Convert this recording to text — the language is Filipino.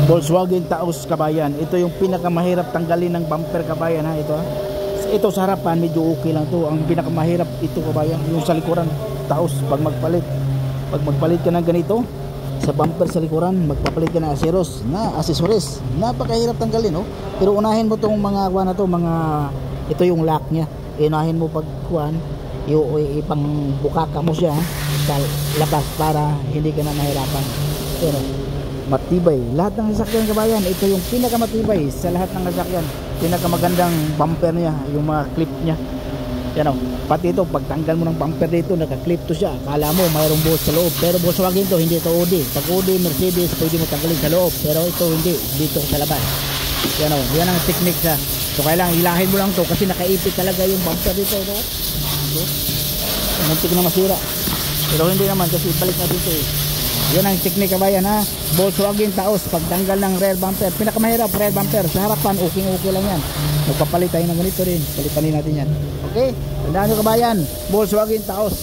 Volkswagen Taos kabayan. Ito yung pinakamahirap tanggalin ng bumper kabayan ha. Ito ha. Ito sa harapan medyo okay lang to. Ang pinakamahirap ito kabayan, yung sa likuran Taos pag magpalit. Pag magpalit ka ng ganito sa bumper sa likuran, magpapalit ka ng aseros na accessories. Napakahirap tanggalin, no? Pero unahin mo tong mga kuha na to, mga ito yung lock niya. Unahin mo pag kuhan, ipang bukaka mo siya sa labas para hindi ka na mahirapan. Pero matibay. Lahat ng sasakyan kabayan, ito yung pinakamatibay sa lahat ng sasakyan. Pinakamagandang bumper niya, yung mga clip niya. Yan o. Pati ito, pagtanggal mo ng bumper dito, naka-clip to siya. Akala mo mayroong buhos sa loob. Pero Volkswagen to, hindi ito Audi. Pag Audi, Mercedes, pwede mo tanggalin sa loob. Pero ito hindi, dito sa labas. Yan o. Yan ang technique sa. So kailangan hilahin mo lang to kasi nakaipit talaga yung bumper dito. Muntik na masira. Pero hindi naman kasi balik na dito eh. Yan ang technique kabayan ha. Volkswagen Taos, pagtanggal ng rear bumper. Pinakamahirap rear bumper. Sa harapan, okay lang yan. Magpapalit tayo ng ganito rin. Palitan natin yan. Okay? Tandaan nyo kabayan, Volkswagen Taos.